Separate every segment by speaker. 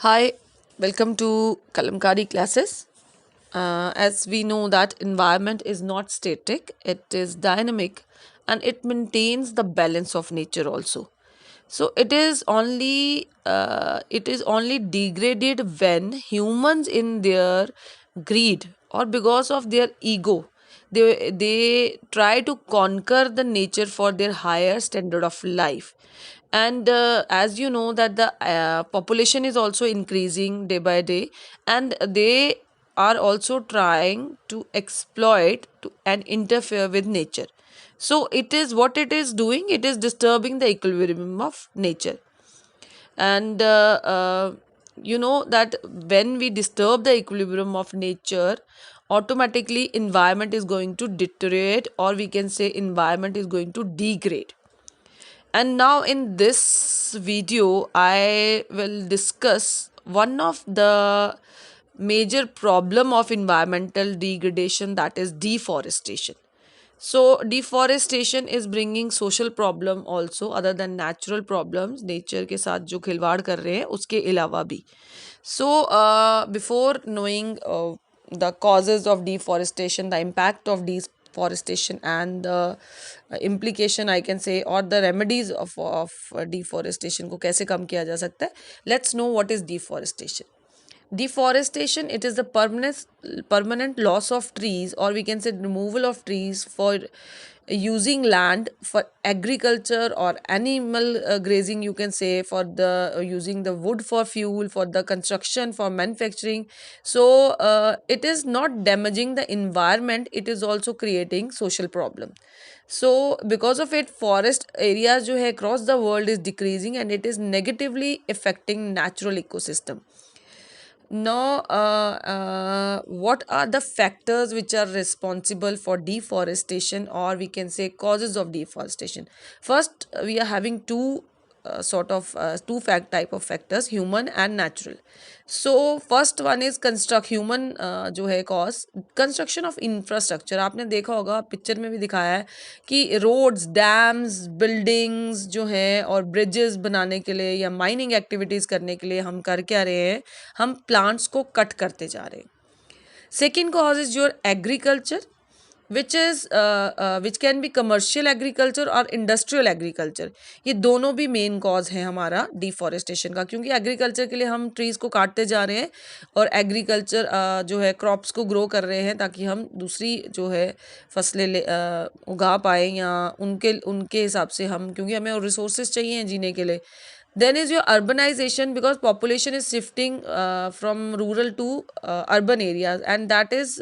Speaker 1: Hi, welcome to Kalamkari classes. As we know that environment is not static, it is dynamic and it maintains the balance of nature also. So it is only degraded when humans in their greed or because of their ego they try to conquer the nature for their higher standard of life. And as you know that the population is also increasing day by day, and they are also trying to exploit and interfere with nature. So it is what it is doing, it is disturbing the equilibrium of nature. And you know that when we disturb the equilibrium of nature, automatically environment is going to deteriorate, or we can say environment is going to degrade. And now in this video, I will discuss one of the major problem of environmental degradation, that is deforestation. So deforestation is bringing social problem also, other than natural problems, nature के साथ जो खिलवाड़ कर रहे हैं उसके अलावा भी. So before knowing the causes of deforestation, the impact of deforestation, and the implication I can say, or the remedies of deforestation को कैसे कम किया जा सकता है, let's know what is deforestation. Deforestation, it is the permanent loss of trees, or we can say removal of trees for using land for agriculture or animal grazing, you can say, for the using the wood for fuel, for the construction, for manufacturing. So it is not damaging the environment, it is also creating social problem. So because of it, forest areas जो है across the world is decreasing, and it is negatively affecting natural ecosystem. Now, what are the factors which are responsible for deforestation, or we can say causes of deforestation? First, we are having two type of factors: human and natural. So first one is construct human जो है cause construction of infrastructure. आपने देखा होगा, picture में भी दिखाया है कि रोड्स, डैम्स, बिल्डिंग्स जो हैं और ब्रिजेस बनाने के लिए या माइनिंग एक्टिविटीज़ करने के लिए हम कर क्या रहे हैं, हम प्लांट्स को कट करते जा रहे हैं. Second cause is your agriculture, which can be commercial agriculture और इंडस्ट्रियल एग्रीकल्चर. ये दोनों भी मेन कॉज है हमारा डिफॉरेस्टेशन का, क्योंकि एग्रीकल्चर के लिए हम ट्रीज़ को काटते जा रहे हैं और एग्रीकल्चर जो है क्रॉप्स को ग्रो कर रहे हैं ताकि हम दूसरी जो है फसलें उगा पाएँ, या उनके उनके हिसाब से हम, क्योंकि हमें और रिसोर्सेज चाहिए जीने के लिए. Then is your urbanization, because population is shifting from rural to urban areas, and that is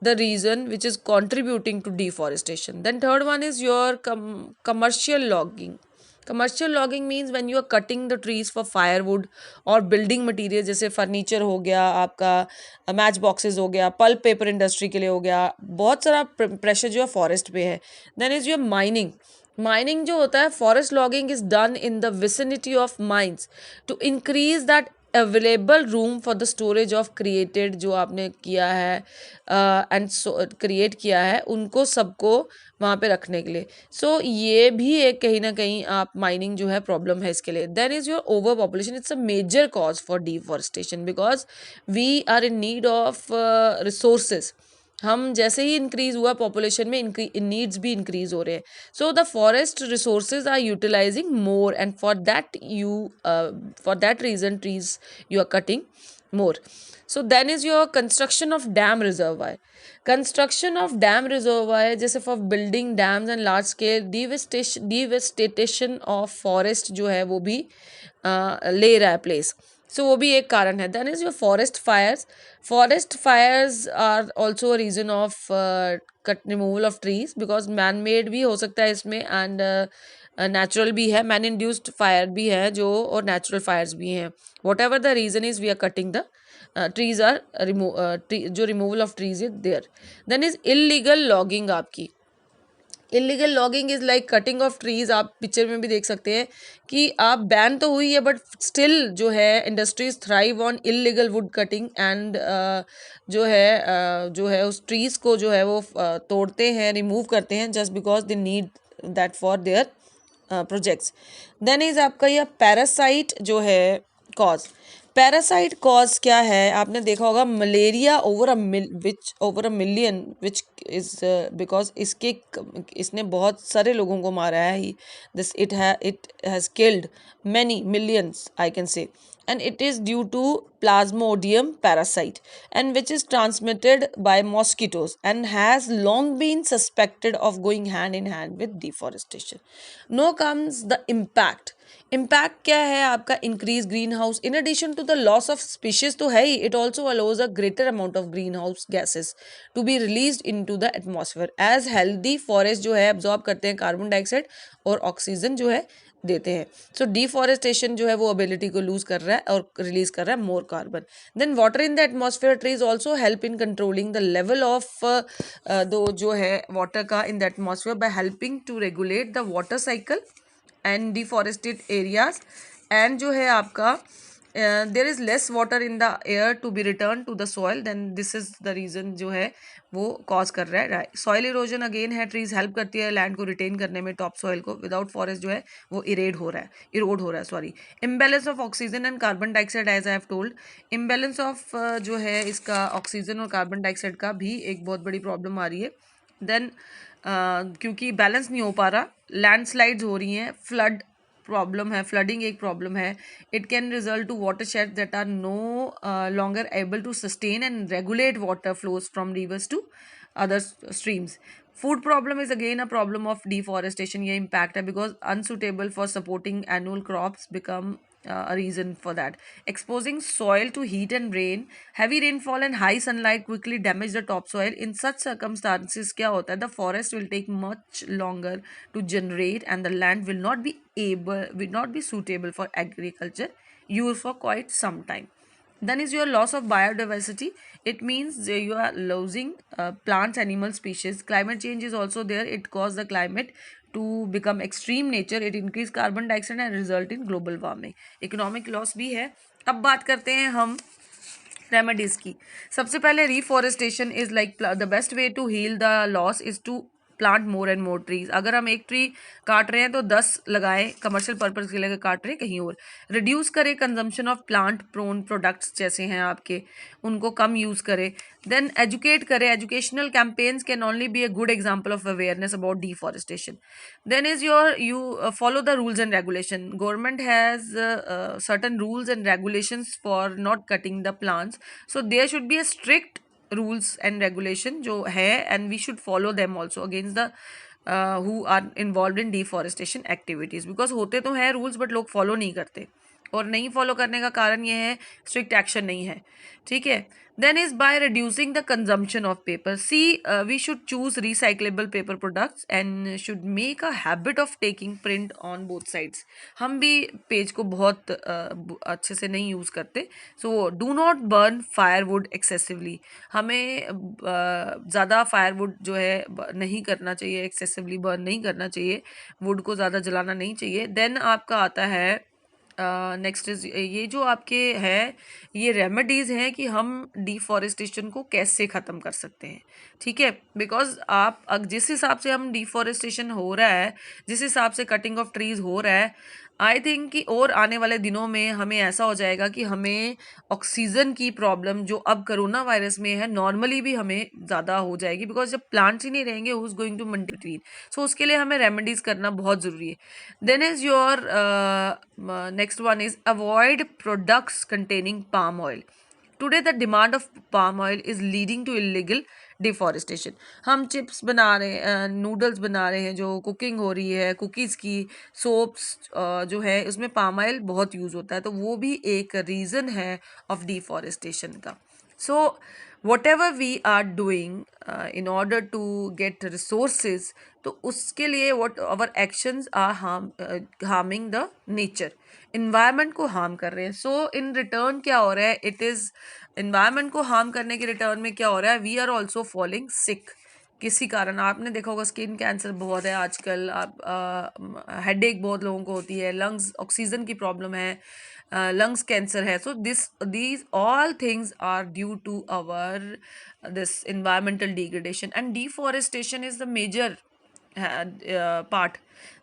Speaker 1: the reason which is contributing to deforestation. Then third one is your commercial logging. Commercial logging means when you are cutting the trees for firewood और building material, जैसे furniture हो गया आपका, match boxes हो गया, pulp paper industry के लिए हो गया, बहुत सारा प्रेशर जो है फॉरेस्ट पे है. Then is your mining. Mining जो होता है, forest logging is done in the vicinity of mines to increase that available room for the storage of created, जो आपने किया है एंड क्रिएट किया है उनको सबको वहाँ पे रखने के लिए. सो ये भी एक कहीं ना कहीं आप माइनिंग जो है प्रॉब्लम है इसके लिए. Then is your over population. It's a major cause for deforestation because we are in need of resources. हम जैसे ही इंक्रीज हुआ पॉपुलेशन में नीड्स भी इंक्रीज हो रहे हैं. So the forest resources are utilising more, and for that reason trees you are cutting more. So then is your construction of dam reservoir. Construction of dam reservoir, जैसे for building dams and large scale devastation of forest जो है वो भी ले रहा है place. So वो भी एक कारण है. Then is your forest fires. Forest fires are also a reason of removal of trees, because man made भी हो सकता है इसमें, and natural भी है, man induced fire भी है जो, और natural fires भी हैं. Whatever the reason is, we are cutting the trees are जो removal of trees is there. Then is illegal logging आपकी. Illegal logging is like cutting of trees. आप picture में भी देख सकते हैं कि आप बैन तो हुई है, बट स्टिल जो है industries thrive on illegal would cutting, and जो है उस ट्रीज़ को जो है वो तोड़ते हैं, रिमूव करते हैं, just because they need that for their projects. Then is आपका यह पैरासाइट जो है कॉज. पैरासाइट कॉज क्या है, आपने देखा होगा malaria over a million which is because इसने बहुत सारे लोगों को मारा है ही, this it has killed many millions I can say, and it is due to plasmodium parasite and which is transmitted by mosquitoes and has long been suspected of going hand in hand with deforestation. Now comes the impact क्या है आपका, increase green house in addition to the loss of species तो है ही, it also allows a greater amount of green house gases to be release in to the atmosphere as healthy forest जो है absorb करते हैं carbon dioxide और oxygen जो है देते हैं. सो डिफॉरेस्टेशन जो है वो एबिलिटी को लूज कर रहा है और रिलीज कर रहा है more carbon. Then water in the atmosphere trees also help in controlling the level of दो जो है वाटर का in the atmosphere by helping to regulate the water cycle and deforested areas. And जो है आपका there is less water in the air to be return to the soil, then this is the reason जो है वो cause कर रहा है. Soil erosion again है, ट्रीज हेल्प करती है लैंड को रिटेन करने में, टॉप सॉइल को. विदाउट फॉरेस्ट जो है वो इरोड हो रहा है sorry. Imbalance of oxygen and carbon dioxide as I have told, imbalance of जो है इसका ऑक्सीजन और कार्बन डाइऑक्साइड का भी एक बहुत बड़ी प्रॉब्लम आ रही है. देन क्योंकि बैलेंस नहीं हो पा रहा, लैंडस्लाइड्स हो रही हैं, फ्लड प्रॉब्लम है, फ्लडिंग एक प्रॉब्लम है. It can result to water shed that are no longer able to sustain and regulate water flows from rivers to other streams. Food problem is again a problem of deforestation, ये impact है because unsuitable for supporting annual crops become a reason for that. Exposing soil to heat and rain, heavy rainfall and high sunlight quickly damage the topsoil. In such circumstances क्या होता है, the forest will take much longer to generate and the land will not be suitable for agriculture use for quite some time. Then is your loss of biodiversity. It means you are losing plants, animal species. Climate change is also there. It causes the climate to become extreme nature. It increase carbon dioxide and result in global warming. Economic loss भी है. अब बात करते हैं हम remedies की. सबसे पहले reforestation is like the best way to heal the loss is to plant more and more trees. अगर हम एक ट्री काट रहे हैं तो 10 लगाएं, कमर्शियल पर्पज के लिए काट रहे हैं कहीं और. रिड्यूस करें consumption of plant prone products जैसे हैं आपके, उनको कम यूज़ करें. देन एजुकेट करें, educational campaigns can only be a good example of awareness about deforestation. Then is you follow the rules and regulation. Government has certain rules and regulations for not cutting the plants, so there should be a strict rules and regulation जो है, and we should follow them also against the who are involved in deforestation activities, because होते तो हैं rules but लोग follow नहीं करते, और नहीं फॉलो करने का कारण ये है स्ट्रिक्ट एक्शन नहीं है. ठीक है. Then is by reducing the consumption of paper. We should choose recyclable paper products and should make a habit of taking print on both sides. हम भी पेज को बहुत अच्छे से नहीं यूज़ करते. So do not burn firewood excessively. हमें ज़्यादा फायरवुड जो है नहीं करना चाहिए, एक्सेसिवली बर्न नहीं करना चाहिए, वुड को ज़्यादा जलाना नहीं चाहिए. देन आपका आता है नेक्स्ट इज ये जो आपके हैं ये रेमेडीज़ हैं कि हम डिफॉरेस्टेशन को कैसे ख़त्म कर सकते हैं. ठीक है. बिकॉज आप जिस हिसाब से हम डिफॉरेस्टेशन हो रहा है, जिस हिसाब से कटिंग ऑफ ट्रीज़ हो रहा है, आई थिंक कि और आने वाले दिनों में हमें ऐसा हो जाएगा कि हमें ऑक्सीजन की प्रॉब्लम जो अब कोरोना वायरस में है नॉर्मली भी हमें ज़्यादा हो जाएगी, बिकॉज जब प्लांट्स ही नहीं रहेंगे who is going to maintain. So उसके लिए हमें रेमेडीज़ करना बहुत ज़रूरी है. Then is your next one is avoid products containing palm oil. Today the demand of palm oil is leading to illegal deforestation. हम चिप्स बना रहे हैं, नूडल्स बना रहे हैं, जो कुकिंग हो रही है, कुकीज़ की, सोप्स जो है उसमें पाम ऑयल बहुत यूज़ होता है, तो वो भी एक रीज़न है ऑफ डिफॉरेस्टेशन का. सो whatever we are doing in order to get resources, तो उसके लिए what our actions are harming the nature, environment को harm कर रहे हैं. so in return क्या हो रहा है, it is environment को harm करने के return में क्या हो रहा है, we are also falling sick. किसी कारण आपने देखा होगा स्किन कैंसर बहुत है आजकल, आप हेडेक बहुत लोगों को होती है, लंग्स ऑक्सीजन की प्रॉब्लम है, लंग्स कैंसर है. So these all things are due to our this environmental degradation, and deforestation is the major part,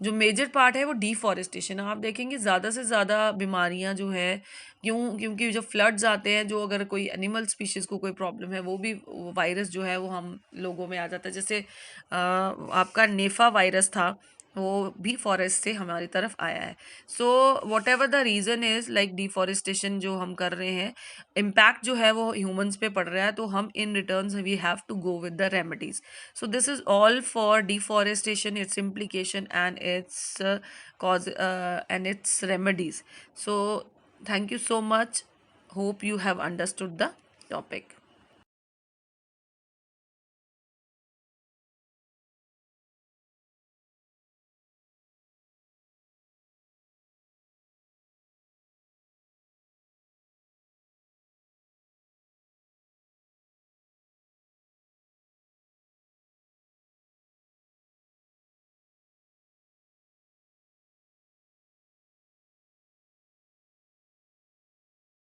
Speaker 1: जो मेजर पार्ट है वो डिफॉरेस्टेशन। आप देखेंगे ज़्यादा से ज़्यादा बीमारियां जो है, क्योंकि जो फ्लड्स आते हैं, जो अगर कोई एनिमल स्पीशीज़ को कोई प्रॉब्लम है, वो भी वायरस जो है वो हम लोगों में आ जाता है। जैसे आपका नेफा वायरस था, वो भी फॉरेस्ट से हमारी तरफ आया है। So what ever the reason is, like deforestation जो हम कर रहे हैं, इम्पैक्ट जो है वो ह्यूमंस पे पड़ रहा है, तो हम in return we have to go with the remedies. So this is all for deforestation, its implication and its cause and its remedies. So thank you so much. Hope you have understood the topic.